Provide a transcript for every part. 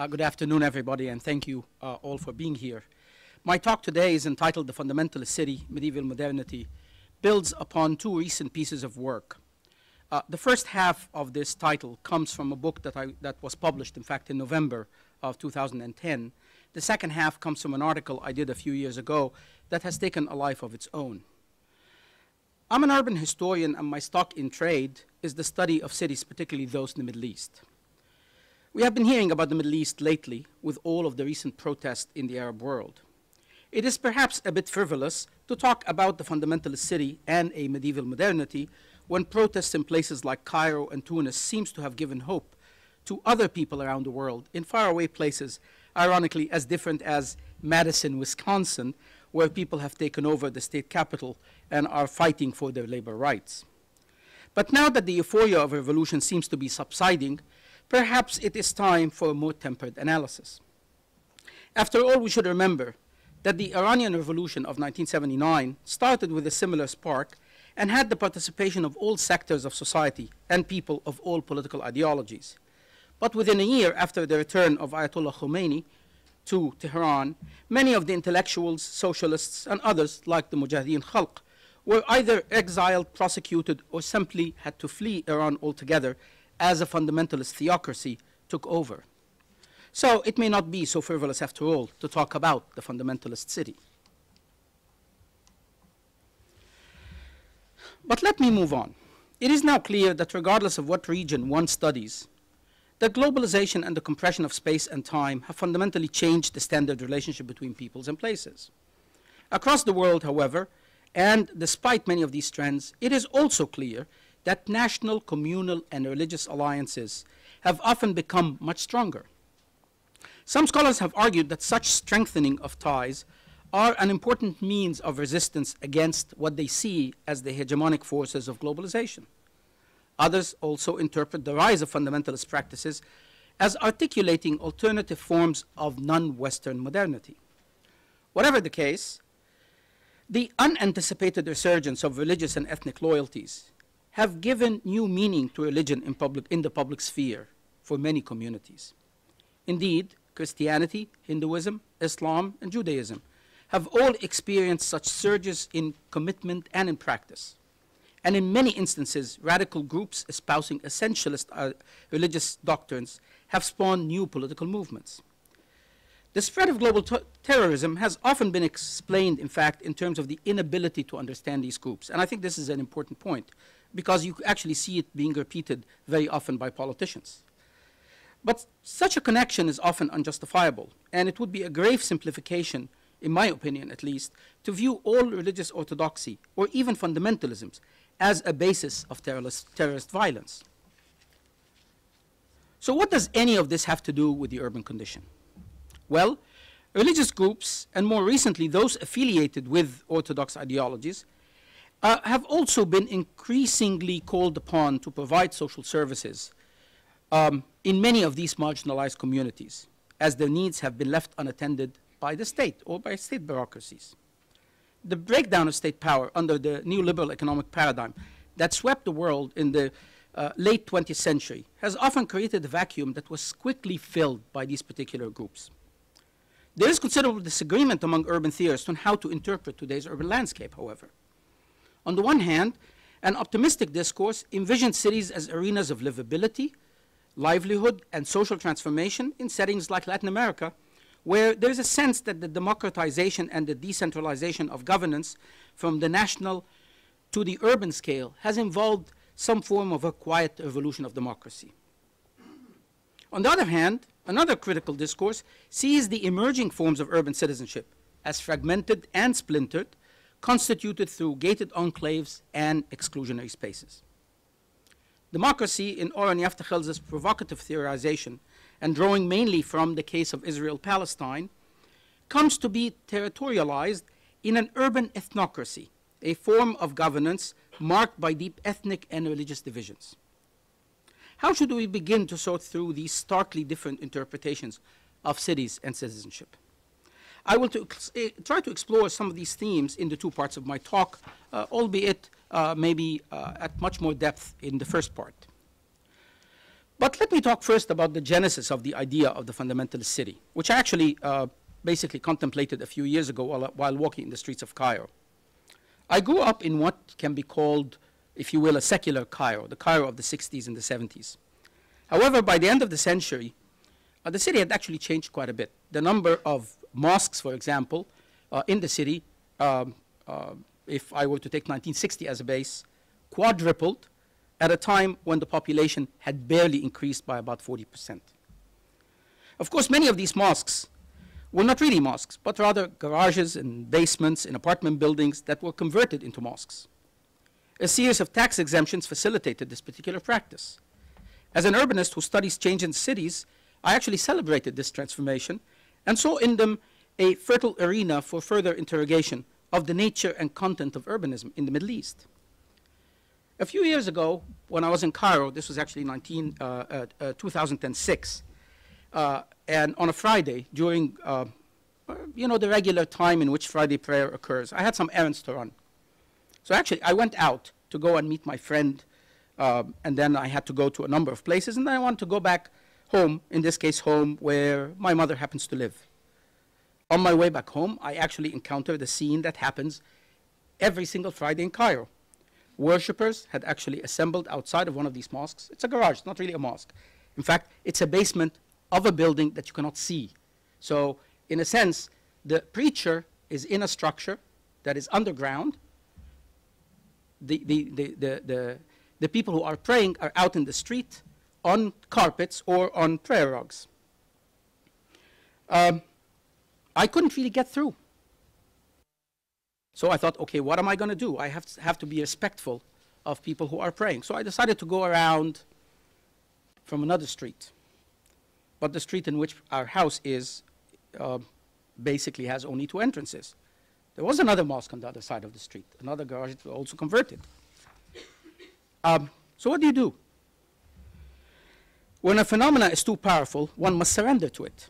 Good afternoon, everybody, and thank you all for being here. My talk today is entitled The Fundamentalist City, Medieval Modernity, builds upon two recent pieces of work. The first half of this title comes from a book that was published, in fact, in November of 2010. The second half comes from an article I did a few years ago that has taken a life of its own. I'm an urban historian, and my stock in trade is the study of cities, particularly those in the Middle East. We have been hearing about the Middle East lately with all of the recent protests in the Arab world. It is perhaps a bit frivolous to talk about the fundamentalist city and a medieval modernity when protests in places like Cairo and Tunis seems to have given hope to other people around the world in faraway places, ironically as different as Madison, Wisconsin, where people have taken over the state capital and are fighting for their labor rights. But now that the euphoria of revolution seems to be subsiding, perhaps it is time for a more tempered analysis. After all, we should remember that the Iranian Revolution of 1979 started with a similar spark and had the participation of all sectors of society and people of all political ideologies. But within a year after the return of Ayatollah Khomeini to Tehran, many of the intellectuals, socialists, and others, like the Mujahideen Khalq, were either exiled, prosecuted, or simply had to flee Iran altogether as a fundamentalist theocracy took over. So it may not be so frivolous after all to talk about the fundamentalist city. But let me move on. It is now clear that regardless of what region one studies, that globalization and the compression of space and time have fundamentally changed the standard relationship between peoples and places. Across the world, however, and despite many of these trends, it is also clear that national, communal, and religious alliances have often become much stronger. Some scholars have argued that such strengthening of ties are an important means of resistance against what they see as the hegemonic forces of globalization. Others also interpret the rise of fundamentalist practices as articulating alternative forms of non-Western modernity. Whatever the case, the unanticipated resurgence of religious and ethnic loyalties have given new meaning to religion in the public sphere for many communities. Indeed, Christianity, Hinduism, Islam, and Judaism have all experienced such surges in commitment and in practice. And in many instances, radical groups espousing essentialist religious doctrines have spawned new political movements. The spread of global terrorism has often been explained, in fact, in terms of the inability to understand these groups. And I think this is an important point, because you actually see it being repeated very often by politicians. But such a connection is often unjustifiable, and it would be a grave simplification, in my opinion at least, to view all religious orthodoxy, or even fundamentalisms, as a basis of terrorist violence. So what does any of this have to do with the urban condition? Well, religious groups, and more recently those affiliated with orthodox ideologies, have also been increasingly called upon to provide social services in many of these marginalized communities, as their needs have been left unattended by the state or by state bureaucracies. The breakdown of state power under the neoliberal economic paradigm that swept the world in the late 20th century has often created a vacuum that was quickly filled by these particular groups. There is considerable disagreement among urban theorists on how to interpret today's urban landscape, however. On the one hand, an optimistic discourse envisions cities as arenas of livability, livelihood, and social transformation in settings like Latin America, where there is a sense that the democratization and the decentralization of governance from the national to the urban scale has involved some form of a quiet evolution of democracy. On the other hand, another critical discourse sees the emerging forms of urban citizenship as fragmented and splintered, constituted through gated enclaves and exclusionary spaces. Democracy, in Oren Yaftachel's provocative theorization, and drawing mainly from the case of Israel-Palestine, comes to be territorialized in an urban ethnocracy, a form of governance marked by deep ethnic and religious divisions. How should we begin to sort through these starkly different interpretations of cities and citizenship? I will try to explore some of these themes in the two parts of my talk, albeit maybe at much more depth in the first part. But let me talk first about the genesis of the idea of the fundamentalist city, which I actually basically contemplated a few years ago while walking in the streets of Cairo. I grew up in what can be called, if you will, a secular Cairo, the Cairo of the 60s and the 70s. However, by the end of the century, the city had actually changed quite a bit. The number of mosques, for example, in the city, if I were to take 1960 as a base, quadrupled at a time when the population had barely increased by about 40%. Of course, many of these mosques were not really mosques, but rather garages and basements in apartment buildings that were converted into mosques. A series of tax exemptions facilitated this particular practice. As an urbanist who studies change in cities, I actually celebrated this transformation and saw in them a fertile arena for further interrogation of the nature and content of urbanism in the Middle East. A few years ago, when I was in Cairo, this was actually 2006, and on a Friday, during the regular time in which Friday prayer occurs, I had some errands to run. So actually, I went out to go and meet my friend, and then I had to go to a number of places, and then I wanted to go back home, in this case home where my mother happens to live. On my way back home, I actually encountered a scene that happens every single Friday in Cairo. Worshippers had actually assembled outside of one of these mosques. It's a garage, not really a mosque. In fact, it's a basement of a building that you cannot see. So, in a sense, the preacher is in a structure that is underground. The people who are praying are out in the street on carpets or on prayer rugs. I couldn't really get through. So I thought, okay, what am I going to do? I have to be respectful of people who are praying. So I decided to go around from another street. But the street in which our house is basically has only 2 entrances. There was another mosque on the other side of the street, another garage that was also converted. So what do? When a phenomenon is too powerful, one must surrender to it.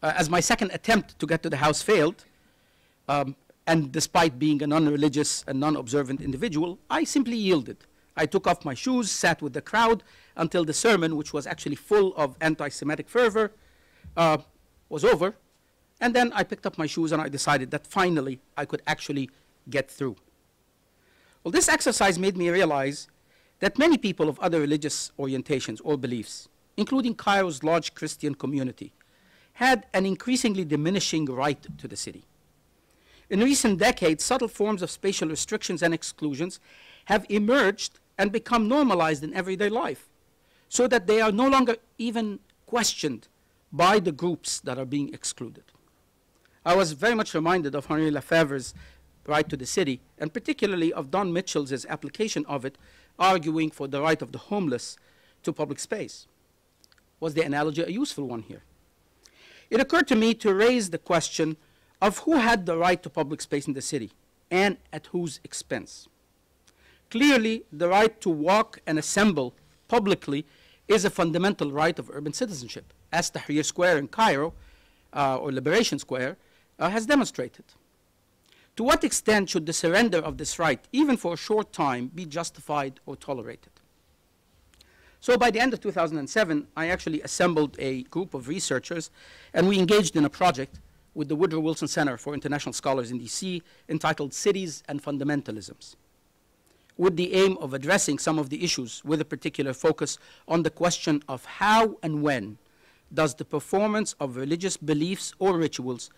As my second attempt to get to the house failed, and despite being a non-religious and non-observant individual, I simply yielded. I took off my shoes, sat with the crowd until the sermon, which was actually full of anti-Semitic fervor, was over. And then I picked up my shoes and I decided that finally I could actually get through. Well, this exercise made me realize that many people of other religious orientations or beliefs, including Cairo's large Christian community, had an increasingly diminishing right to the city. In recent decades, subtle forms of spatial restrictions and exclusions have emerged and become normalized in everyday life, so that they are no longer even questioned by the groups that are being excluded. I was very much reminded of Henri Lefebvre's right to the city, and particularly of Don Mitchell's application of it, arguing for the right of the homeless to public space. Was the analogy a useful one here? It occurred to me to raise the question of who had the right to public space in the city, and at whose expense. Clearly, the right to walk and assemble publicly is a fundamental right of urban citizenship, as Tahrir Square in Cairo, or Liberation Square, has demonstrated. To what extent should the surrender of this right, even for a short time, be justified or tolerated? So by the end of 2007, I actually assembled a group of researchers, and we engaged in a project with the Woodrow Wilson Center for International Scholars in DC entitled Cities and Fundamentalisms, with the aim of addressing some of the issues with a particular focus on the question of how and when does the performance of religious beliefs or rituals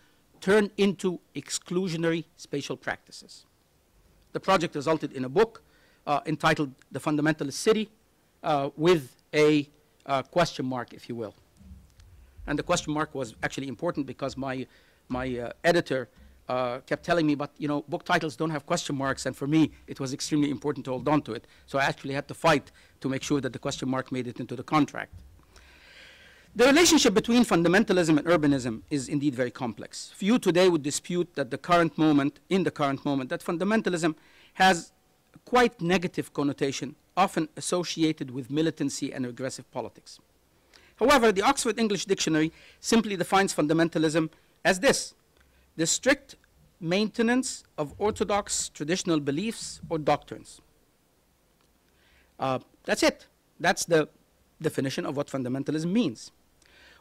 turn into exclusionary spatial practices. The project resulted in a book entitled The Fundamentalist City, with a question mark, if you will. And the question mark was actually important because my editor kept telling me, but you know, book titles don't have question marks, and for me, it was extremely important to hold on to it. So I actually had to fight to make sure that the question mark made it into the contract. The relationship between fundamentalism and urbanism is indeed very complex. Few today would dispute that in the current moment, that fundamentalism has a quite negative connotation, often associated with militancy and regressive politics. However, the Oxford English Dictionary simply defines fundamentalism as this: the strict maintenance of orthodox traditional beliefs or doctrines. That's it. That's the definition of what fundamentalism means.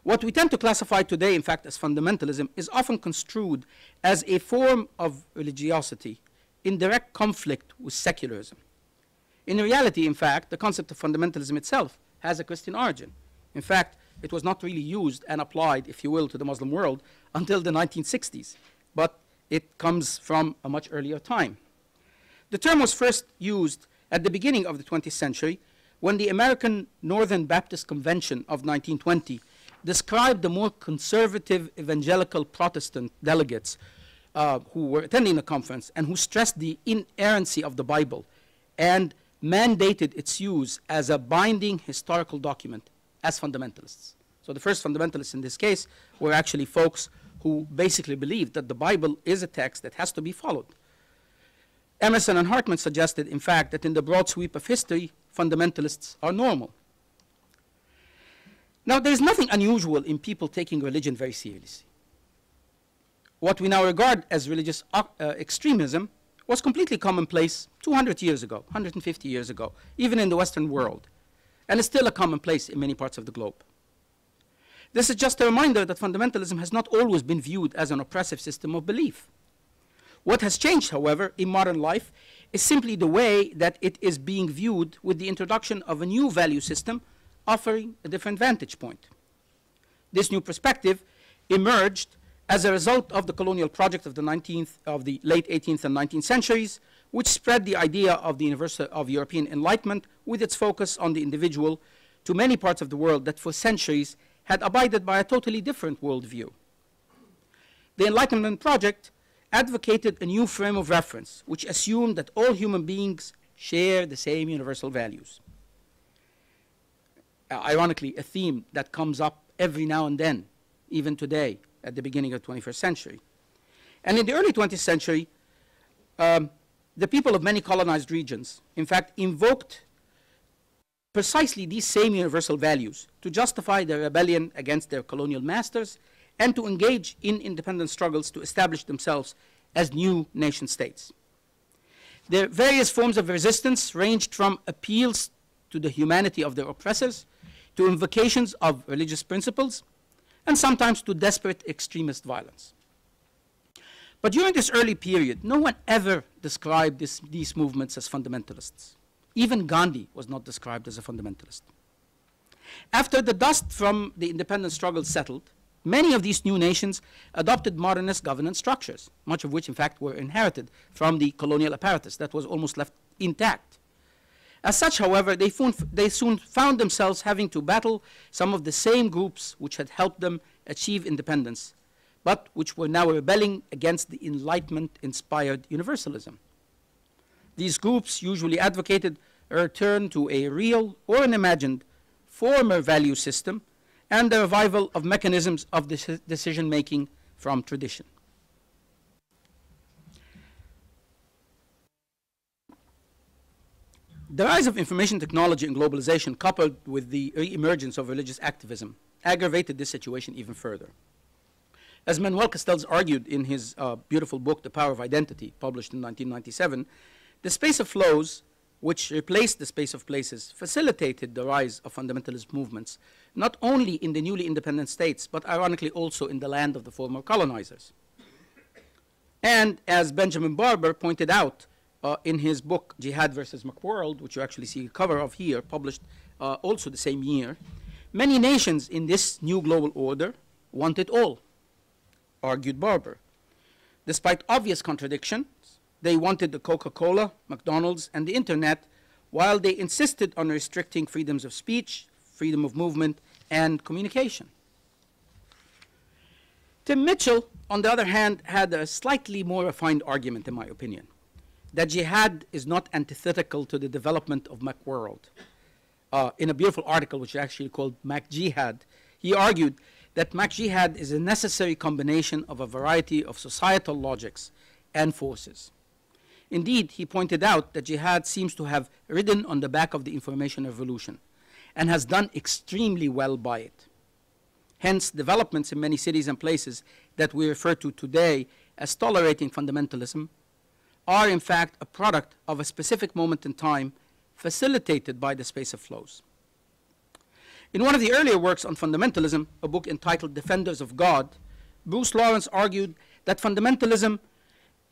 What we tend to classify today, in fact, as fundamentalism is often construed as a form of religiosity in direct conflict with secularism. In reality, in fact, the concept of fundamentalism itself has a Christian origin. In fact, it was not really used and applied, if you will, to the Muslim world until the 1960s, but it comes from a much earlier time. The term was first used at the beginning of the 20th century when the American Northern Baptist Convention of 1920 described the more conservative evangelical Protestant delegates who were attending the conference and who stressed the inerrancy of the Bible and mandated its use as a binding historical document as fundamentalists. So the first fundamentalists in this case were actually folks who basically believed that the Bible is a text that has to be followed. Emerson and Hartman suggested, in fact, that in the broad sweep of history, fundamentalists are normal. Now, there is nothing unusual in people taking religion very seriously. What we now regard as religious extremism was completely commonplace 200 years ago, 150 years ago, even in the Western world, and is still a commonplace in many parts of the globe. This is just a reminder that fundamentalism has not always been viewed as an oppressive system of belief. What has changed, however, in modern life is simply the way that it is being viewed with the introduction of a new value system offering a different vantage point. This new perspective emerged as a result of the colonial project of the late 18th and 19th centuries, which spread the idea of the of European Enlightenment with its focus on the individual to many parts of the world that for centuries had abided by a totally different worldview. The Enlightenment project advocated a new frame of reference, which assumed that all human beings share the same universal values. Ironically, a theme that comes up every now and then, even today, at the beginning of the 21st century. And in the early 20th century, the people of many colonized regions, in fact, invoked precisely these same universal values to justify their rebellion against their colonial masters and to engage in independent struggles to establish themselves as new nation states. Their various forms of resistance ranged from appeals to the humanity of their oppressors, to invocations of religious principles, and sometimes to desperate extremist violence. But during this early period, no one ever described these movements as fundamentalists. Even Gandhi was not described as a fundamentalist. After the dust from the independence struggle settled, many of these new nations adopted modernist governance structures, much of which, in fact, were inherited from the colonial apparatus that was almost left intact. As such, however, they soon found themselves having to battle some of the same groups which had helped them achieve independence, but which were now rebelling against the Enlightenment-inspired universalism. These groups usually advocated a return to a real or an imagined former value system and the revival of mechanisms of decision-making from tradition. The rise of information technology and globalization, coupled with the re-emergence of religious activism, aggravated this situation even further. As Manuel Castells argued in his beautiful book, The Power of Identity, published in 1997, the space of flows, which replaced the space of places, facilitated the rise of fundamentalist movements, not only in the newly independent states, but ironically also in the land of the former colonizers. And as Benjamin Barber pointed out, in his book, Jihad versus McWorld, which you actually see a cover of here, published also the same year, many nations in this new global order want it all, argued Barber. Despite obvious contradictions, they wanted the Coca-Cola, McDonald's, and the internet, while they insisted on restricting freedoms of speech, freedom of movement, and communication. Tim Mitchell, on the other hand, had a slightly more refined argument, in my opinion, that jihad is not antithetical to the development of McWorld. In a beautiful article, which is actually called MacJihad, he argued that MacJihad is a necessary combination of a variety of societal logics and forces. Indeed, he pointed out that jihad seems to have ridden on the back of the information revolution and has done extremely well by it. Hence, developments in many cities and places that we refer to today as tolerating fundamentalism are in fact a product of a specific moment in time facilitated by the space of flows. In one of the earlier works on fundamentalism, a book entitled Defenders of God, Bruce Lawrence argued that fundamentalism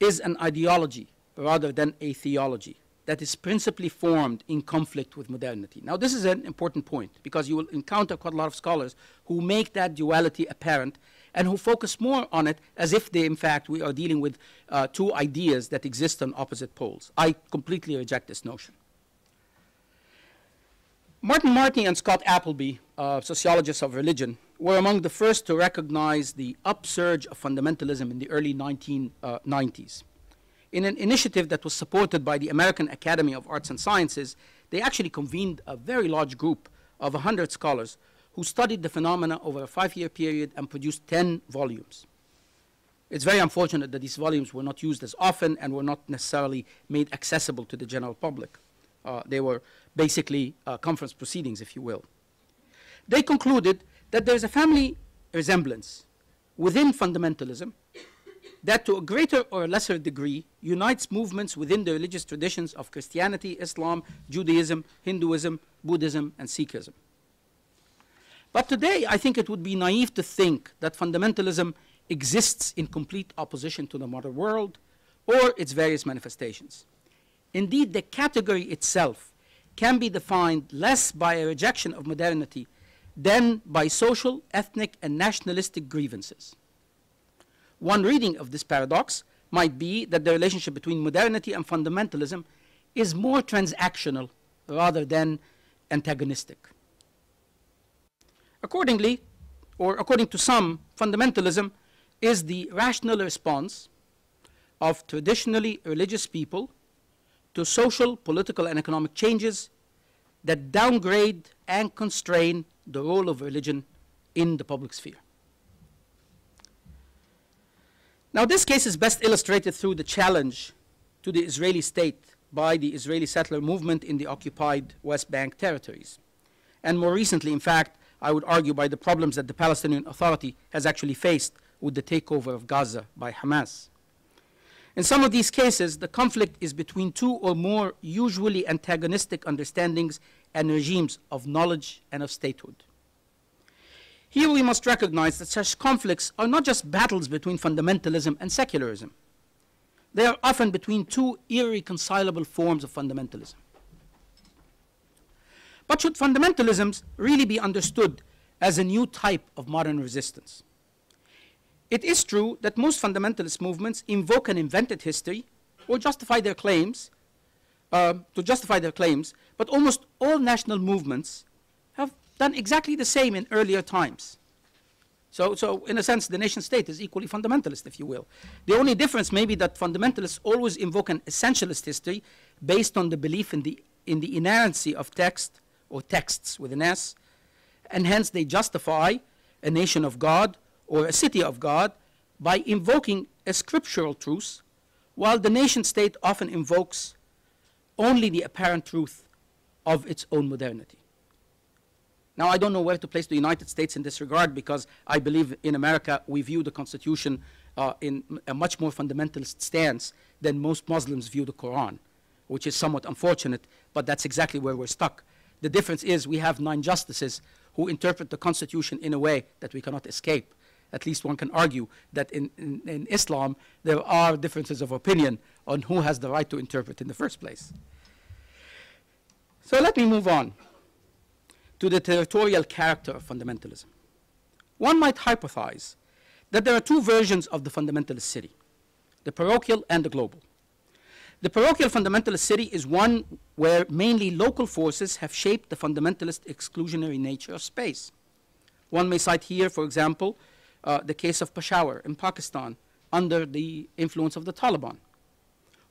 is an ideology rather than a theology that is principally formed in conflict with modernity. Now, this is an important point because you will encounter quite a lot of scholars who make that duality apparent and who focus more on it as if they, in fact, we are dealing with two ideas that exist on opposite poles. I completely reject this notion. Martin Marty and Scott Appleby, sociologists of religion, were among the first to recognize the upsurge of fundamentalism in the early 1990s. In an initiative that was supported by the American Academy of Arts and Sciences, they actually convened a very large group of 100 scholars who studied the phenomena over a 5-year period and produced 10 volumes. It's very unfortunate that these volumes were not used as often and were not necessarily made accessible to the general public. They were basically conference proceedings, if you will. They concluded that there's a family resemblance within fundamentalism that to a greater or lesser degree unites movements within the religious traditions of Christianity, Islam, Judaism, Hinduism, Buddhism, and Sikhism. But today, I think it would be naive to think that fundamentalism exists in complete opposition to the modern world or its various manifestations. Indeed, the category itself can be defined less by a rejection of modernity than by social, ethnic, and nationalistic grievances. One reading of this paradox might be that the relationship between modernity and fundamentalism is more transactional rather than antagonistic. Accordingly, or according to some, fundamentalism is the rational response of traditionally religious people to social, political, and economic changes that downgrade and constrain the role of religion in the public sphere. Now, this case is best illustrated through the challenge to the Israeli state by the Israeli settler movement in the occupied West Bank territories. And more recently, in fact, I would argue by the problems that the Palestinian Authority has actually faced with the takeover of Gaza by Hamas. In some of these cases, the conflict is between two or more usually antagonistic understandings and regimes of knowledge and of statehood. Here we must recognize that such conflicts are not just battles between fundamentalism and secularism. They are often between two irreconcilable forms of fundamentalism. But should fundamentalisms really be understood as a new type of modern resistance? It is true that most fundamentalist movements invoke an invented history or justify their claims, but almost all national movements have done exactly the same in earlier times. So in a sense, the nation state is equally fundamentalist, if you will. The only difference may be that fundamentalists always invoke an essentialist history based on the belief in the inerrancy of text or texts with an S, and hence they justify a nation of God or a city of God by invoking a scriptural truth, while the nation state often invokes only the apparent truth of its own modernity. Now, I don't know where to place the United States in this regard because I believe in America we view the Constitution in a much more fundamentalist stance than most Muslims view the Quran, which is somewhat unfortunate, but that's exactly where we're stuck. The difference is we have 9 justices who interpret the Constitution in a way that we cannot escape. At least one can argue that in Islam there are differences of opinion on who has the right to interpret in the first place. So let me move on to the territorial character of fundamentalism. One might hypothesize that there are 2 versions of the fundamentalist city, the parochial and the global. The parochial fundamentalist city is one where mainly local forces have shaped the fundamentalist exclusionary nature of space. One may cite here, for example, the case of Peshawar in Pakistan under the influence of the Taliban,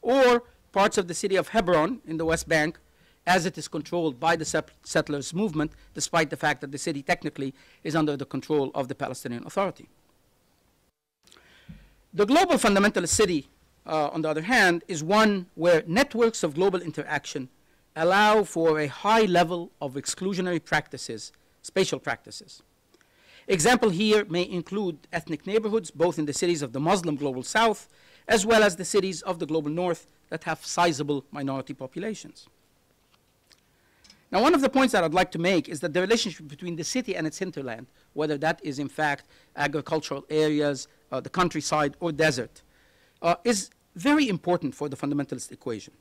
or parts of the city of Hebron in the West Bank as it is controlled by the settlers movement, despite the fact that the city technically is under the control of the Palestinian Authority. The global fundamentalist city, on the other hand, is one where networks of global interaction allow for a high level of exclusionary practices, spatial practices. Example here may include ethnic neighborhoods, both in the cities of the Muslim global south, as well as the cities of the global north that have sizable minority populations. Now, one of the points that I'd like to make is that the relationship between the city and its hinterland, whether that is in fact agricultural areas, the countryside, or desert, is very important for the fundamentalist equation.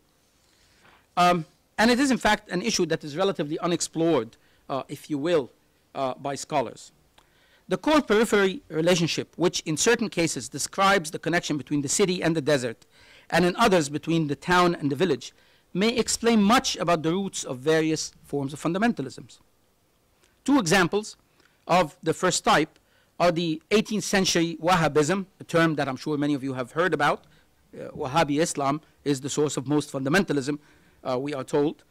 And it is in fact an issue that is relatively unexplored, if you will, by scholars. The core periphery relationship, which in certain cases describes the connection between the city and the desert, and in others between the town and the village, may explain much about the roots of various forms of fundamentalisms. Two examples of the first type are the 18th century Wahhabism, a term that I'm sure many of you have heard about. Wahhabi Islam is the source of most fundamentalism, we are told.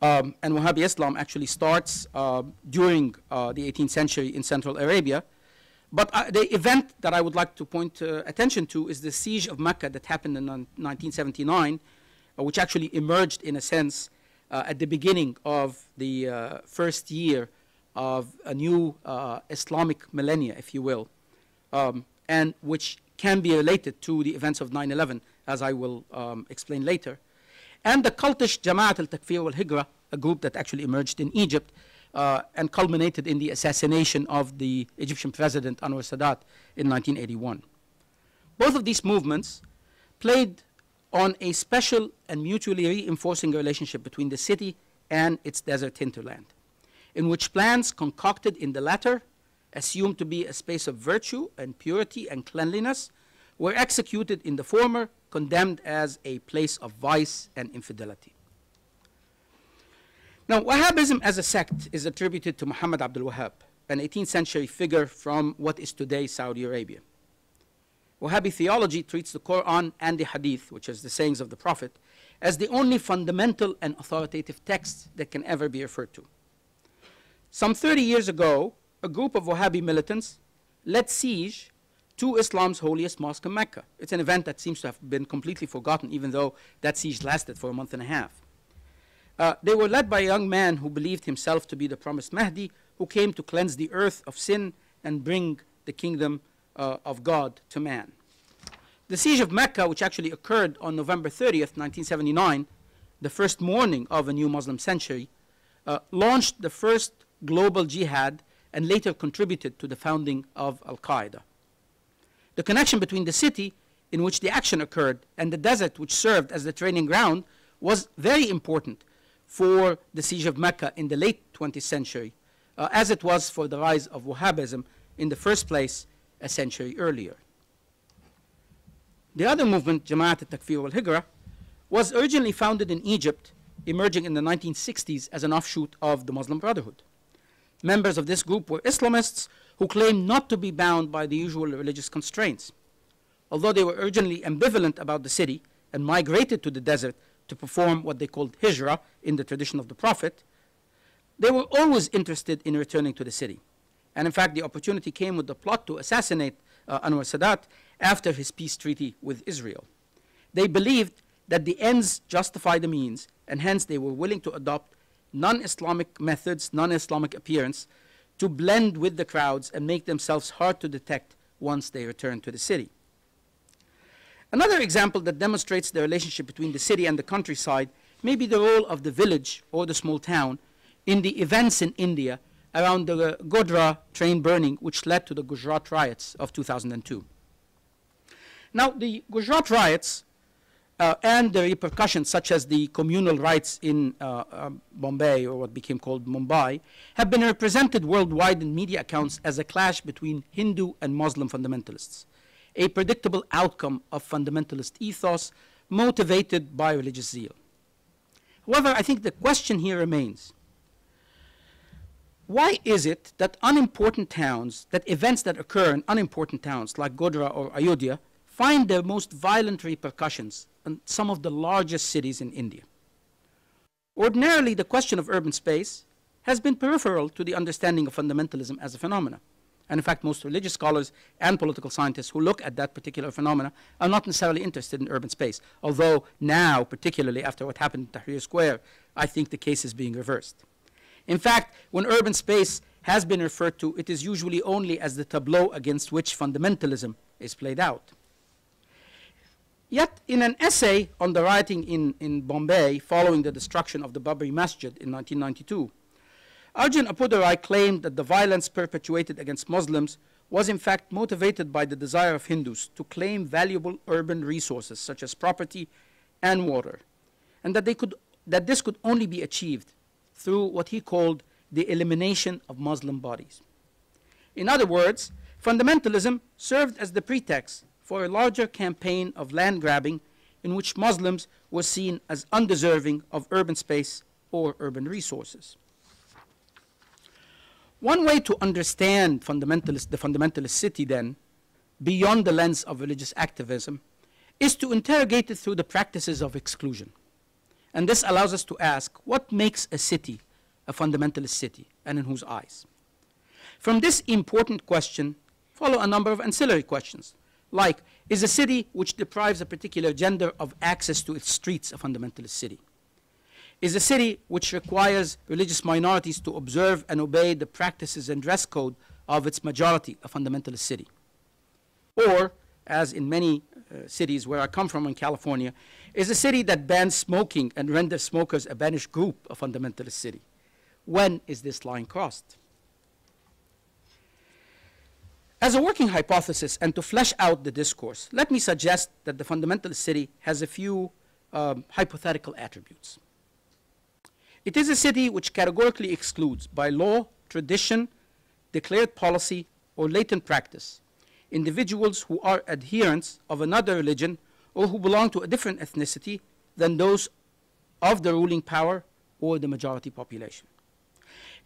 And Wahhabi Islam actually starts during the 18th century in Central Arabia. But the event that I would like to point attention to is the siege of Mecca that happened in 1979, which actually emerged in a sense at the beginning of the first year of a new Islamic millennia, if you will, and which can be related to the events of 9/11, as I will explain later. And the cultish Jama'at al-Takfir wal-Hijra, a group that actually emerged in Egypt and culminated in the assassination of the Egyptian president Anwar Sadat in 1981. Both of these movements played on a special and mutually reinforcing relationship between the city and its desert hinterland, in which plans concocted in the latter, assumed to be a space of virtue and purity and cleanliness, were executed in the former, condemned as a place of vice and infidelity. Now, Wahhabism as a sect is attributed to Muhammad Abdul Wahhab, an 18th century figure from what is today Saudi Arabia. Wahhabi theology treats the Quran and the Hadith, which is the sayings of the Prophet, as the only fundamental and authoritative texts that can ever be referred to. Some 30 years ago, a group of Wahhabi militants led siege to Islam's holiest mosque in Mecca. It's an event that seems to have been completely forgotten, even though that siege lasted for a month and a half. They were led by a young man who believed himself to be the promised Mahdi, who came to cleanse the earth of sin and bring the kingdom of God to man. The siege of Mecca, which actually occurred on November 30th, 1979, the first morning of a new Muslim century, launched the first global jihad and later contributed to the founding of Al-Qaeda. The connection between the city in which the action occurred and the desert which served as the training ground was very important for the siege of Mecca in the late 20th century, as it was for the rise of Wahhabism in the first place a century earlier. The other movement, Jama'at al-Takfir wal-Hijra, was originally founded in Egypt, emerging in the 1960s as an offshoot of the Muslim Brotherhood. Members of this group were Islamists who claimed not to be bound by the usual religious constraints. Although they were originally ambivalent about the city and migrated to the desert to perform what they called hijrah in the tradition of the Prophet, they were always interested in returning to the city. And in fact, the opportunity came with the plot to assassinate Anwar Sadat after his peace treaty with Israel. They believed that the ends justify the means, and hence they were willing to adopt non-Islamic methods, non-Islamic appearance, to blend with the crowds and make themselves hard to detect once they returned to the city. Another example that demonstrates the relationship between the city and the countryside may be the role of the village or the small town in the events in India around the Godhra train burning, which led to the Gujarat riots of 2002. Now, the Gujarat riots and the repercussions, such as the communal riots in Bombay, or what became called Mumbai, have been represented worldwide in media accounts as a clash between Hindu and Muslim fundamentalists, a predictable outcome of fundamentalist ethos motivated by religious zeal. However, I think the question here remains, why is it that unimportant towns, that events that occur in unimportant towns like Godhra or Ayodhya find their most violent repercussions in some of the largest cities in India? Ordinarily, the question of urban space has been peripheral to the understanding of fundamentalism as a phenomena. And in fact, most religious scholars and political scientists who look at that particular phenomena are not necessarily interested in urban space. Although now, particularly after what happened in Tahrir Square, I think the case is being reversed. In fact, when urban space has been referred to, it is usually only as the tableau against which fundamentalism is played out. Yet, in an essay on the rioting in Bombay following the destruction of the Babri Masjid in 1992, Arjun Appudurai claimed that the violence perpetuated against Muslims was in fact motivated by the desire of Hindus to claim valuable urban resources such as property and water, and that this could only be achieved through what he called the elimination of Muslim bodies. In other words, fundamentalism served as the pretext for a larger campaign of land grabbing in which Muslims were seen as undeserving of urban space or urban resources. One way to understand the fundamentalist city, then, beyond the lens of religious activism, is to interrogate it through the practices of exclusion. And this allows us to ask, what makes a city a fundamentalist city, and in whose eyes? From this important question follow a number of ancillary questions, like, is a city which deprives a particular gender of access to its streets a fundamentalist city? Is a city which requires religious minorities to observe and obey the practices and dress code of its majority a fundamentalist city? Or, as in many cities where I come from in California, is a city that bans smoking and renders smokers a banished group a fundamentalist city? When is this line crossed? As a working hypothesis and to flesh out the discourse, let me suggest that the fundamentalist city has a few hypothetical attributes. It is a city which categorically excludes, by law, tradition, declared policy, or latent practice, individuals who are adherents of another religion or who belong to a different ethnicity than those of the ruling power or the majority population.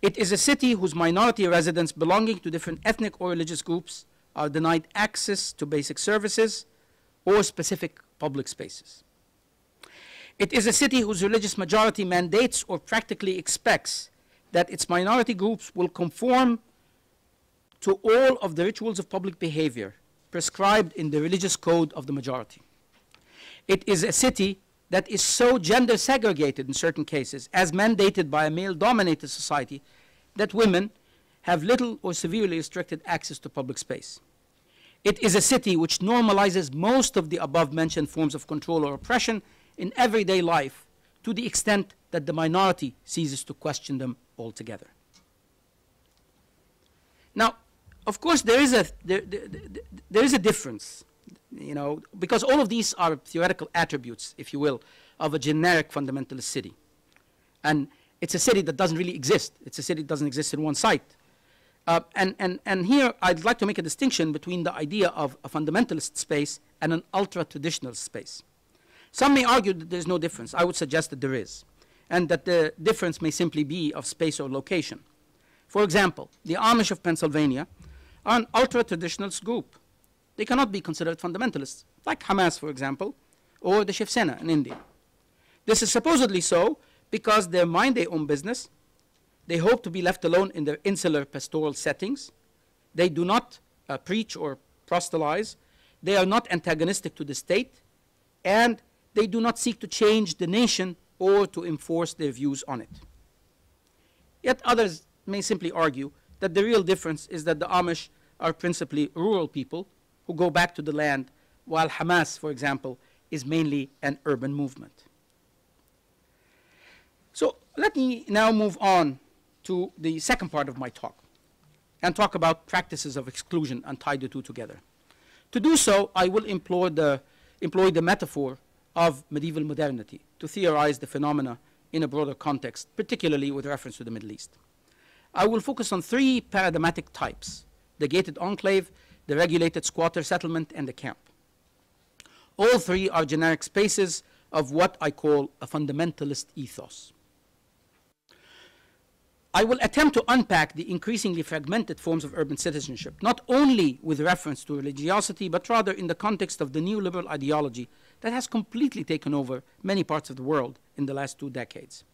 It is a city whose minority residents belonging to different ethnic or religious groups are denied access to basic services or specific public spaces. It is a city whose religious majority mandates or practically expects that its minority groups will conform to all of the rituals of public behavior prescribed in the religious code of the majority. It is a city that is so gender segregated in certain cases, as mandated by a male-dominated society, that women have little or severely restricted access to public space. It is a city which normalizes most of the above-mentioned forms of control or oppression in everyday life to the extent that the minority ceases to question them altogether. Now, of course, there is a difference, you know, because all of these are theoretical attributes, if you will, of a generic fundamentalist city. And it's a city that doesn't really exist. It's a city that doesn't exist in one site. And here I'd like to make a distinction between the idea of a fundamentalist space and an ultra-traditional space. Some may argue that there's no difference. I would suggest that there is, and that the difference may simply be of space or location. For example, the Amish of Pennsylvania are an ultra-traditionalist group. They cannot be considered fundamentalists, like Hamas, for example, or the Shiv Sena in India. This is supposedly so because they mind their own business. They hope to be left alone in their insular pastoral settings. They do not preach or proselytize. They are not antagonistic to the state. And they do not seek to change the nation or to enforce their views on it. Yet others may simply argue that the real difference is that the Amish are principally rural people who go back to the land, while Hamas, for example, is mainly an urban movement. So let me now move on to the second part of my talk and talk about practices of exclusion and tie the two together. To do so, I will employ the metaphor of medieval modernity to theorize the phenomena in a broader context, particularly with reference to the Middle East. I will focus on three paradigmatic types: the gated enclave, the regulated squatter settlement, and the camp. All three are generic spaces of what I call a fundamentalist ethos. I will attempt to unpack the increasingly fragmented forms of urban citizenship, not only with reference to religiosity, but rather in the context of the neoliberal ideology that has completely taken over many parts of the world in the last 2 decades.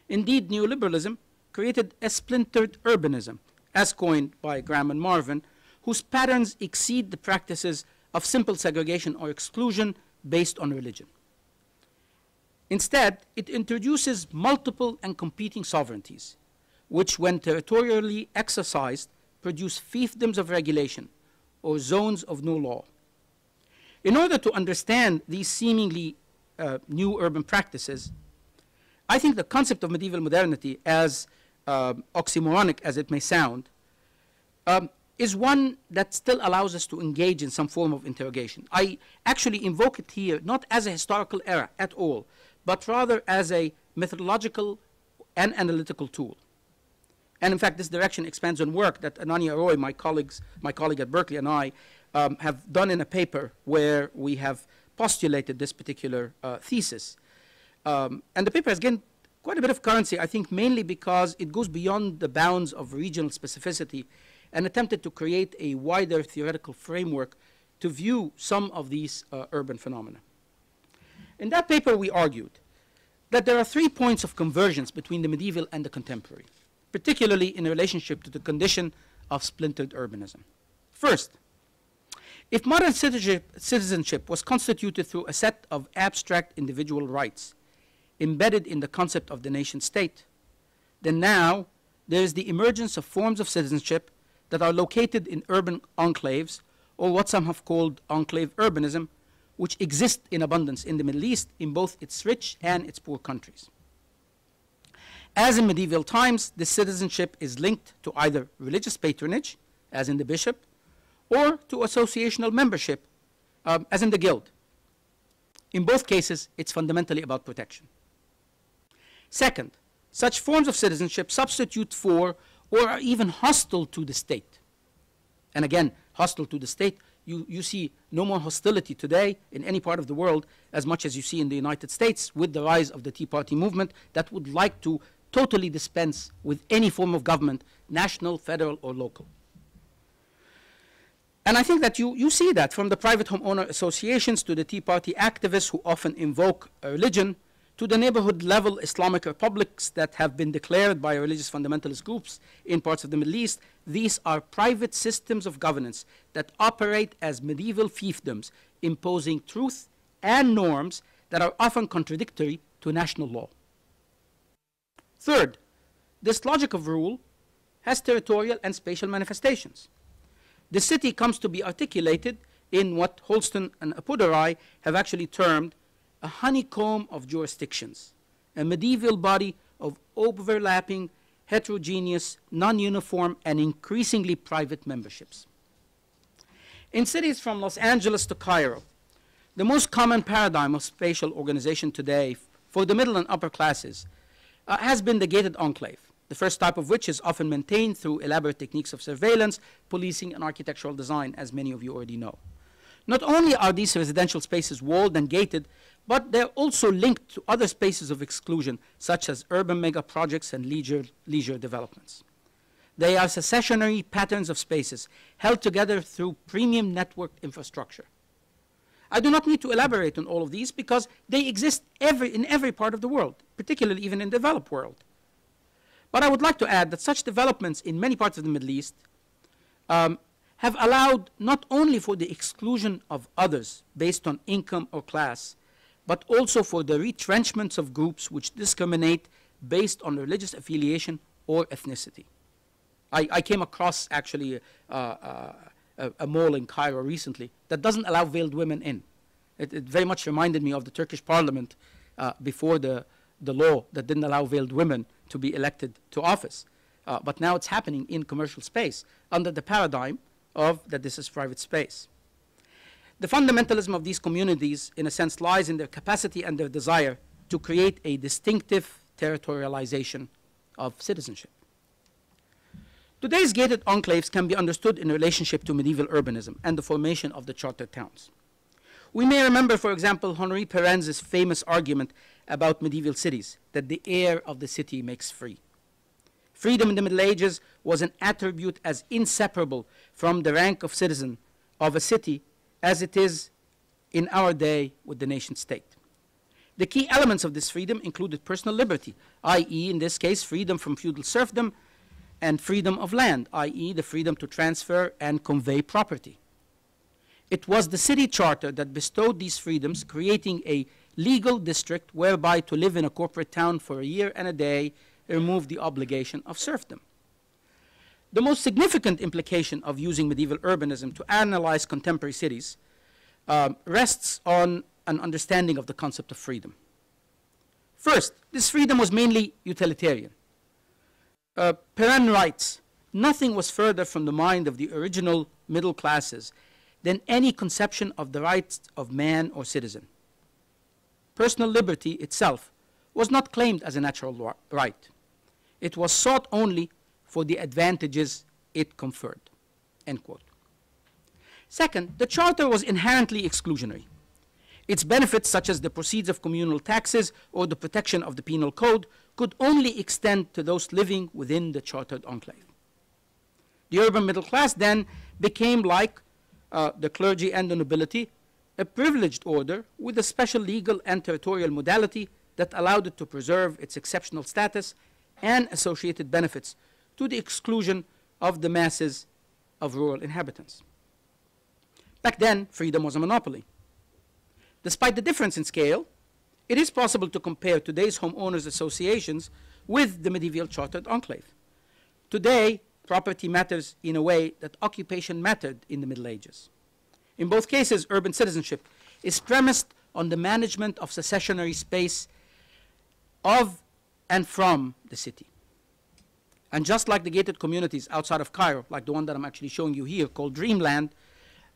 Indeed, neoliberalism created a splintered urbanism, as coined by Graham and Marvin, whose patterns exceed the practices of simple segregation or exclusion based on religion. Instead, it introduces multiple and competing sovereignties, which, when territorially exercised, produce fiefdoms of regulation or zones of no law. In order to understand these seemingly new urban practices, I think the concept of medieval modernity, as oxymoronic as it may sound, is one that still allows us to engage in some form of interrogation. I actually invoke it here not as a historical era at all, but rather as a methodological and analytical tool. And in fact, this direction expands on work that Ananya Roy, my colleague at Berkeley, and I have done in a paper where we have postulated this particular thesis. And the paper has gained quite a bit of currency, I think, mainly because it goes beyond the bounds of regional specificity and attempted to create a wider theoretical framework to view some of these urban phenomena. In that paper, we argued that there are 3 points of convergence between the medieval and the contemporary, particularly in relationship to the condition of splintered urbanism. First, if modern citizenship was constituted through a set of abstract individual rights embedded in the concept of the nation state, then now there is the emergence of forms of citizenship that are located in urban enclaves, or what some have called enclave urbanism, which exist in abundance in the Middle East in both its rich and its poor countries. As in medieval times, this citizenship is linked to either religious patronage, as in the bishop, or to associational membership, as in the guild. In both cases, it's fundamentally about protection. Second, such forms of citizenship substitute for or are even hostile to the state. And again, hostile to the state, you see no more hostility today in any part of the world as much as you see in the United States with the rise of the Tea Party movement that would like to totally dispense with any form of government, national, federal, or local. And I think that you see that from the private homeowner associations to the Tea Party activists who often invoke a religion, to the neighborhood-level Islamic republics that have been declared by religious fundamentalist groups in parts of the Middle East. These are private systems of governance that operate as medieval fiefdoms, imposing truth and norms that are often contradictory to national law. Third, this logic of rule has territorial and spatial manifestations. The city comes to be articulated in what Holston and Apodarai have actually termed a honeycomb of jurisdictions, a medieval body of overlapping, heterogeneous, non-uniform, and increasingly private memberships. In cities from Los Angeles to Cairo, the most common paradigm of spatial organization today for the middle and upper classes has been the gated enclave, the first type of which is often maintained through elaborate techniques of surveillance, policing, and architectural design, as many of you already know. Not only are these residential spaces walled and gated, but they're also linked to other spaces of exclusion, such as urban mega projects and leisure developments. They are successionary patterns of spaces held together through premium networked infrastructure. I do not need to elaborate on all of these because they exist in every part of the world, particularly even in the developed world. But I would like to add that such developments in many parts of the Middle East have allowed not only for the exclusion of others based on income or class, but also for the retrenchments of groups which discriminate based on religious affiliation or ethnicity. I came across actually a mall in Cairo recently that doesn't allow veiled women in. It very much reminded me of the Turkish parliament before the law that didn't allow veiled women to be elected to office. But now it's happening in commercial space under the paradigm of that this is private space. The fundamentalism of these communities, in a sense, lies in their capacity and their desire to create a distinctive territorialization of citizenship. Today's gated enclaves can be understood in relationship to medieval urbanism and the formation of the charter towns. We may remember, for example, Henri Perrenz's famous argument about medieval cities, that the air of the city makes free. Freedom in the Middle Ages was an attribute as inseparable from the rank of citizen of a city as it is in our day with the nation state. The key elements of this freedom included personal liberty, i.e., in this case, freedom from feudal serfdom, and freedom of land, i.e., the freedom to transfer and convey property. It was the city charter that bestowed these freedoms, creating a legal district whereby to live in a corporate town for a year and a day removed the obligation of serfdom. The most significant implication of using medieval urbanism to analyze contemporary cities rests on an understanding of the concept of freedom. First, this freedom was mainly utilitarian. Perrin writes, "Nothing was further from the mind of the original middle classes than any conception of the rights of man or citizen. Personal liberty itself was not claimed as a natural right. It was sought only for the advantages it conferred." End quote. Second, the Charter was inherently exclusionary. Its benefits, such as the proceeds of communal taxes or the protection of the penal code, could only extend to those living within the chartered enclave. The urban middle class then became, like the clergy and the nobility, a privileged order with a special legal and territorial modality that allowed it to preserve its exceptional status and associated benefits to the exclusion of the masses of rural inhabitants. Back then, freedom was a monopoly. Despite the difference in scale, it is possible to compare today's homeowners associations with the medieval chartered enclave. Today, property matters in a way that occupation mattered in the Middle Ages. In both cases, urban citizenship is premised on the management of successionary space of and from the city. And just like the gated communities outside of Cairo, like the one that I'm actually showing you here called Dreamland,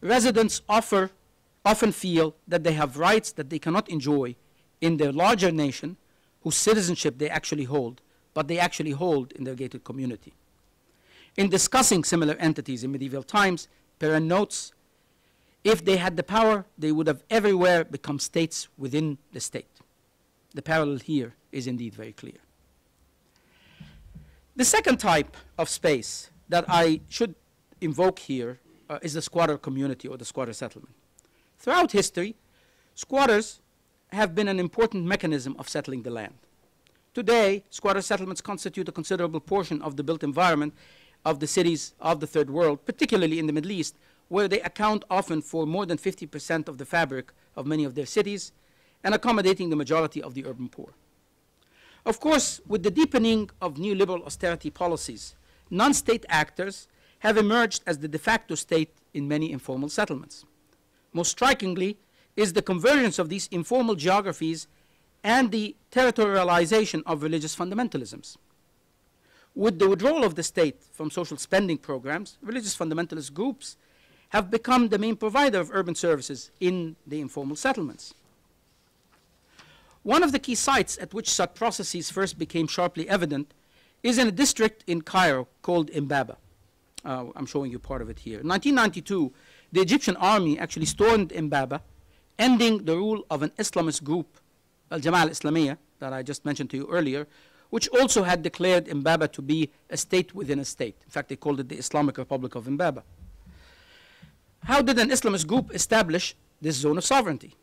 residents often feel that they have rights that they cannot enjoy in their larger nation, whose citizenship they actually hold, but they actually hold in their gated community. In discussing similar entities in medieval times, Perrin notes, if they had the power, they would have everywhere become states within the state. The parallel here is indeed very clear. The second type of space that I should invoke here is the squatter community or the squatter settlement. Throughout history, squatters have been an important mechanism of settling the land. Today, squatter settlements constitute a considerable portion of the built environment of the cities of the Third World, particularly in the Middle East, where they account often for more than 50% of the fabric of many of their cities and accommodating the majority of the urban poor. Of course, with the deepening of neoliberal austerity policies, non-state actors have emerged as the de facto state in many informal settlements. Most strikingly is the convergence of these informal geographies and the territorialization of religious fundamentalisms. With the withdrawal of the state from social spending programs, religious fundamentalist groups have become the main provider of urban services in the informal settlements. One of the key sites at which such processes first became sharply evident is in a district in Cairo called Imbaba. I'm showing you part of it here. In 1992, the Egyptian army actually stormed Imbaba, ending the rule of an Islamist group, Al-Jama'ah al-Islamiyya, that I just mentioned to you earlier, which also had declared Imbaba to be a state within a state. In fact, they called it the Islamic Republic of Imbaba. How did an Islamist group establish this zone of sovereignty?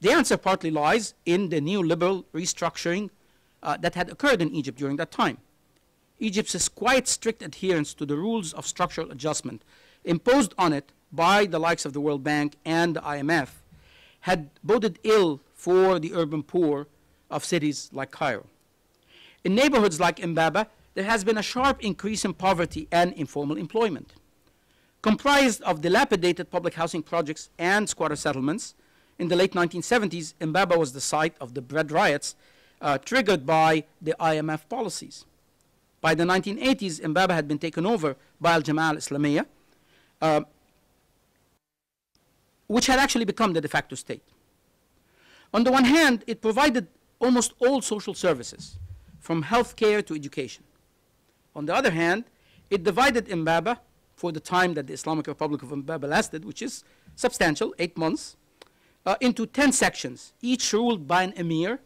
The answer partly lies in the neoliberal restructuring that had occurred in Egypt during that time. Egypt's quite strict adherence to the rules of structural adjustment imposed on it by the likes of the World Bank and the IMF had boded ill for the urban poor of cities like Cairo. In neighborhoods like Imbaba, there has been a sharp increase in poverty and informal employment. Comprised of dilapidated public housing projects and squatter settlements, in the late 1970s, Imbaba was the site of the bread riots triggered by the IMF policies. By the 1980s, Imbaba had been taken over by Al-Jama'ah al-Islamiyya, which had actually become the de facto state. On the one hand, it provided almost all social services, from healthcare to education. On the other hand, it divided Imbaba for the time that the Islamic Republic of Imbaba lasted, which is substantial, 8 months, into 10 sections, each ruled by an emir,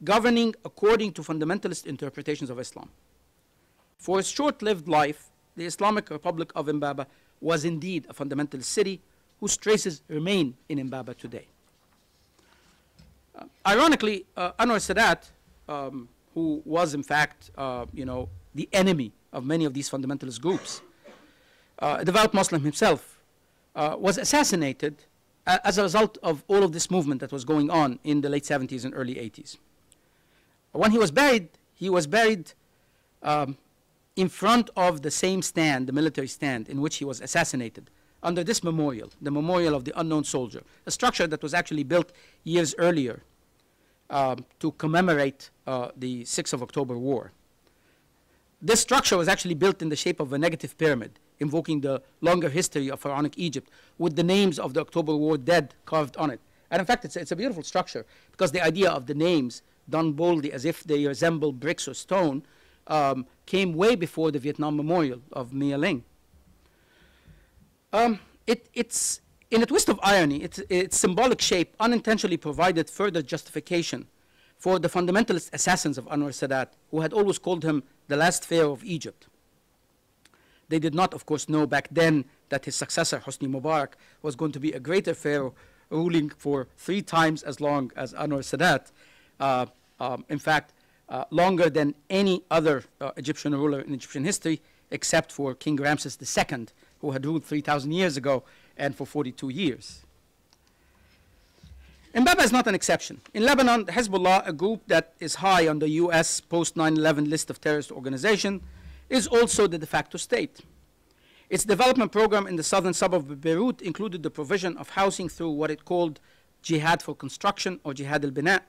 governing according to fundamentalist interpretations of Islam. For its short-lived life, the Islamic Republic of Imbaba was indeed a fundamentalist city whose traces remain in Imbaba today. Ironically, Anwar Sadat, who was in fact, the enemy of many of these fundamentalist groups, a devout Muslim himself, was assassinated as a result of all of this movement that was going on in the late 70s and early 80s. When he was buried in front of the same stand, the military stand, in which he was assassinated under this memorial, the Memorial of the Unknown Soldier, a structure that was actually built years earlier to commemorate the 6th of October War. This structure was actually built in the shape of a negative pyramid, invoking the longer history of pharaonic Egypt, with the names of the October War dead carved on it. And in fact, it's a beautiful structure, because the idea of the names done boldly as if they resemble bricks or stone came way before the Vietnam Memorial of Mia Ling. It's, in a twist of irony, its symbolic shape unintentionally provided further justification for the fundamentalist assassins of Anwar Sadat, who had always called him the last pharaoh of Egypt. They did not, of course, know back then that his successor, Hosni Mubarak, was going to be a greater pharaoh, ruling for 3 times as long as Anwar Sadat. In fact, longer than any other Egyptian ruler in Egyptian history, except for King Ramses II, who had ruled 3,000 years ago and for 42 years. Mbaba is not an exception. In Lebanon, Hezbollah, a group that is high on the US post-9/11 list of terrorist organizations, is also the de facto state. Its development program in the southern suburb of Beirut included the provision of housing through what it called jihad for construction, or jihad al-bina,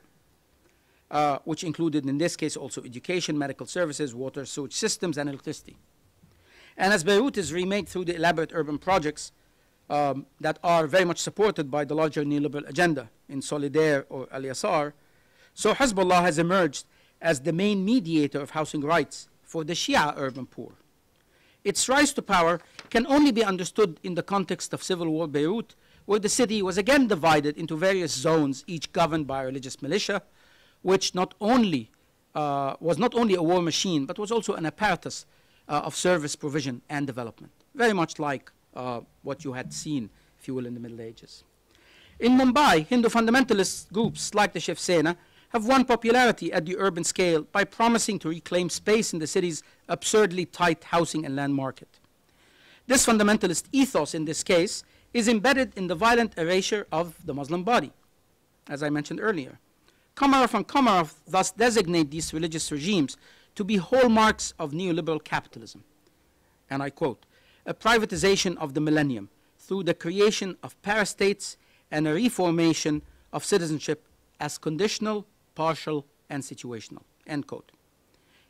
which included in this case also education, medical services, water, sewage systems, and electricity. And as Beirut is remade through the elaborate urban projects that are very much supported by the larger neoliberal agenda in Solidaire or Al-Yasar, so Hezbollah has emerged as the main mediator of housing rights for the Shia urban poor. Its rise to power can only be understood in the context of civil war Beirut, where the city was again divided into various zones, each governed by a religious militia, which was not only a war machine, but was also an apparatus of service provision and development, very much like what you had seen, if you will, in the Middle Ages. In Mumbai, Hindu fundamentalist groups like the Shiv Sena have won popularity at the urban scale by promising to reclaim space in the city's absurdly tight housing and land market. This fundamentalist ethos, in this case, is embedded in the violent erasure of the Muslim body, as I mentioned earlier. Komarov and Komarov thus designate these religious regimes to be hallmarks of neoliberal capitalism. And I quote, "A privatization of the millennium through the creation of parastates and a reformation of citizenship as conditional, partial, and situational," end quote.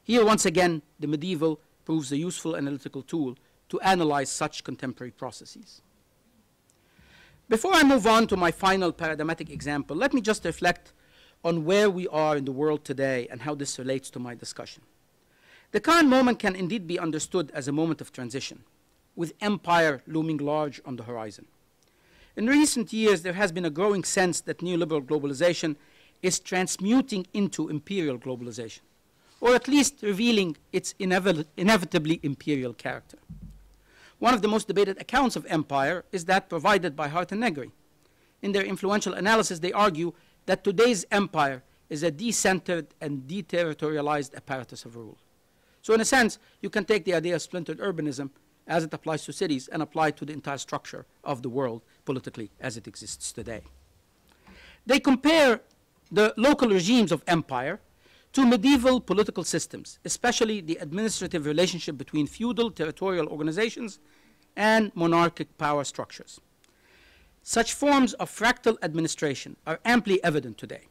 Here, once again, the medieval proves a useful analytical tool to analyze such contemporary processes. Before I move on to my final paradigmatic example, let me just reflect on where we are in the world today and how this relates to my discussion. The current moment can indeed be understood as a moment of transition, with empire looming large on the horizon. In recent years, there has been a growing sense that neoliberal globalization is transmuting into imperial globalization, or at least revealing its inevitably imperial character. One of the most debated accounts of empire is that provided by Hart and Negri. In their influential analysis, they argue that today's empire is a decentered and deterritorialized apparatus of rule. So in a sense, you can take the idea of splintered urbanism as it applies to cities and apply it to the entire structure of the world politically as it exists today. They compare the local regimes of empire to medieval political systems, especially the administrative relationship between feudal territorial organizations and monarchic power structures. Such forms of fractal administration are amply evident today.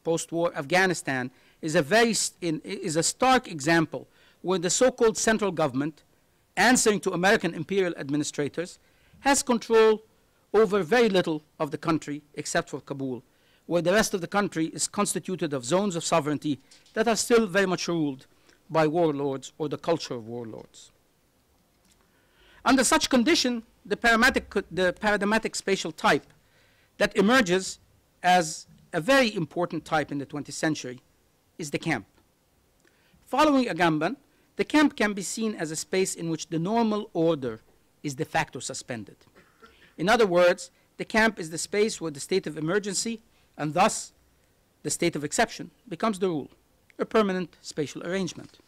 Post-war Afghanistan is a stark example where the so-called central government, answering to American imperial administrators, has control over very little of the country except for Kabul, where the rest of the country is constituted of zones of sovereignty that are still very much ruled by warlords or the culture of warlords. Under such condition, the paradigmatic spatial type that emerges as a very important type in the 20th century is the camp. Following Agamben, the camp can be seen as a space in which the normal order is de facto suspended. In other words, the camp is the space where the state of emergency, and thus the state of exception, becomes the rule, a permanent spatial arrangement.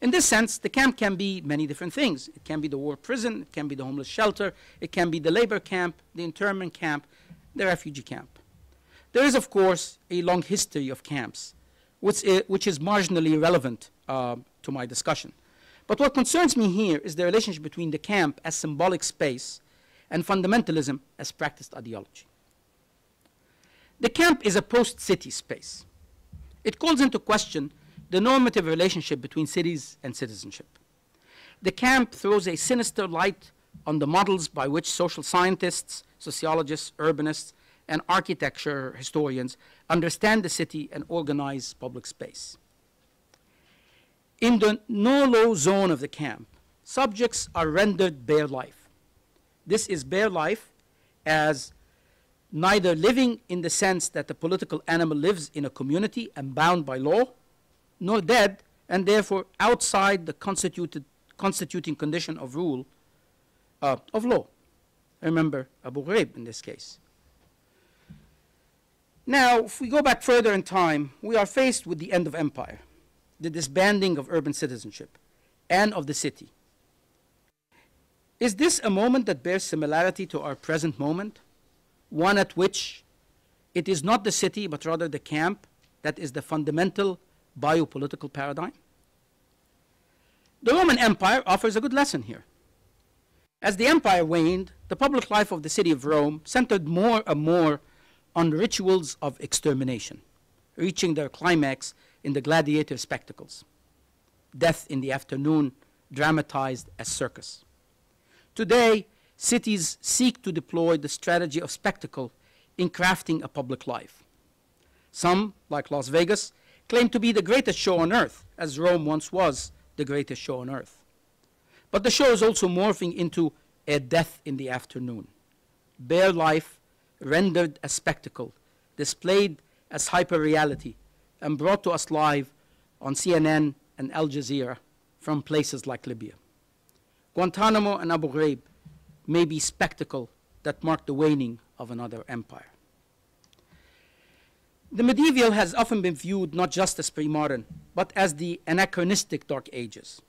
In this sense, the camp can be many different things. It can be the war prison, it can be the homeless shelter, it can be the labor camp, the internment camp, the refugee camp. There is, of course, a long history of camps, which is marginally relevant to my discussion. But what concerns me here is the relationship between the camp as symbolic space and fundamentalism as practiced ideology. The camp is a post-city space. It calls into question the normative relationship between cities and citizenship. The camp throws a sinister light on the models by which social scientists, sociologists, urbanists, and architecture historians understand the city and organize public space. In the no-low zone of the camp, subjects are rendered bare life. This is bare life as neither living in the sense that the political animal lives in a community and bound by law, nor dead and therefore outside the constituting condition of rule of law. Remember Abu Ghraib in this case. Now, if we go back further in time, we are faced with the end of empire, the disbanding of urban citizenship, and of the city. Is this a moment that bears similarity to our present moment? One at which it is not the city, but rather the camp that is the fundamental biopolitical paradigm? The Roman Empire offers a good lesson here. As the empire waned, the public life of the city of Rome centered more and more on rituals of extermination, reaching their climax in the gladiator spectacles. Death in the afternoon dramatized as circus. Today, cities seek to deploy the strategy of spectacle in crafting a public life. Some, like Las Vegas, claim to be the greatest show on earth, as Rome once was the greatest show on earth. But the show is also morphing into a death in the afternoon. Bare life rendered as spectacle, displayed as hyper-reality, and brought to us live on CNN and Al Jazeera from places like Libya. Guantanamo and Abu Ghraib may be spectacle that marked the waning of another empire. The medieval has often been viewed not just as pre-modern, but as the anachronistic Dark Ages.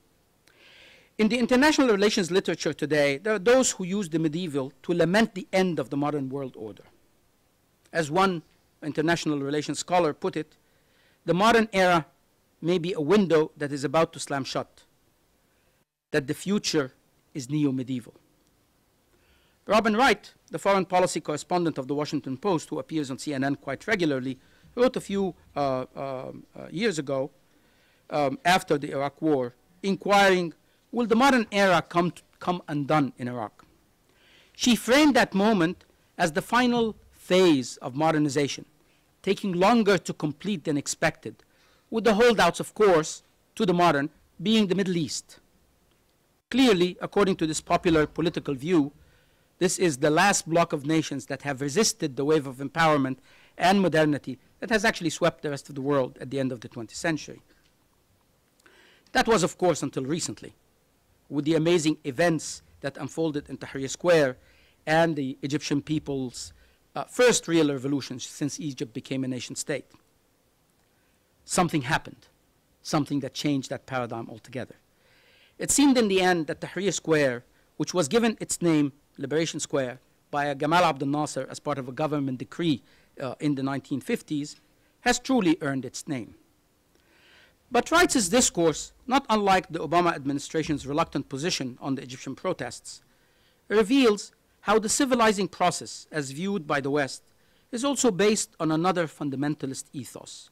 In the international relations literature today, there are those who use the medieval to lament the end of the modern world order. As one international relations scholar put it, the modern era may be a window that is about to slam shut, that the future is neo-medieval. Robin Wright, the foreign policy correspondent of the Washington Post, who appears on CNN quite regularly, wrote a few years ago, after the Iraq War, inquiring, will the modern era come undone in Iraq? She framed that moment as the final phase of modernization, taking longer to complete than expected, with the holdouts, of course, to the modern being the Middle East. Clearly, according to this popular political view, this is the last block of nations that have resisted the wave of empowerment and modernity that has actually swept the rest of the world at the end of the 20th century. That was, of course, until recently, with the amazing events that unfolded in Tahrir Square and the Egyptian people's first real revolution since Egypt became a nation state. Something happened, something that changed that paradigm altogether. It seemed in the end that Tahrir Square, which was given its name, Liberation Square, by Gamal Abdel Nasser as part of a government decree in the 1950s, has truly earned its name. But Wright's discourse, not unlike the Obama administration's reluctant position on the Egyptian protests, reveals how the civilizing process, as viewed by the West, is also based on another fundamentalist ethos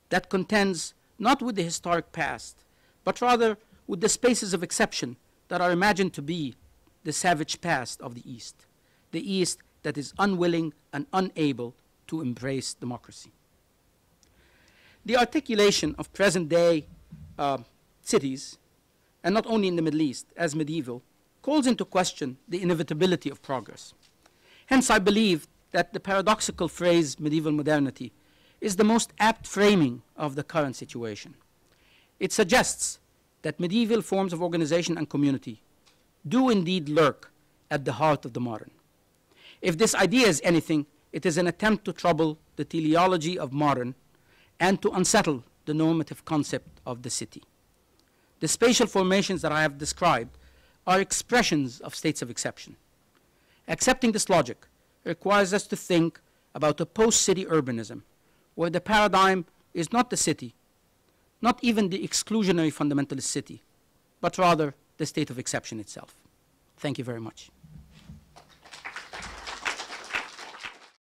that contends not with the historic past, but rather with the spaces of exception that are imagined to be the savage past of the East that is unwilling and unable to embrace democracy. The articulation of present-day cities, and not only in the Middle East, as medieval, calls into question the inevitability of progress. Hence, I believe that the paradoxical phrase medieval modernity is the most apt framing of the current situation. It suggests that medieval forms of organization and community do indeed lurk at the heart of the modern. If this idea is anything, it is an attempt to trouble the teleology of modern and to unsettle the normative concept of the city. The spatial formations that I have described are expressions of states of exception. Accepting this logic requires us to think about a post-city urbanism, where the paradigm is not the city, not even the exclusionary fundamentalist city, but rather the state of exception itself. Thank you very much.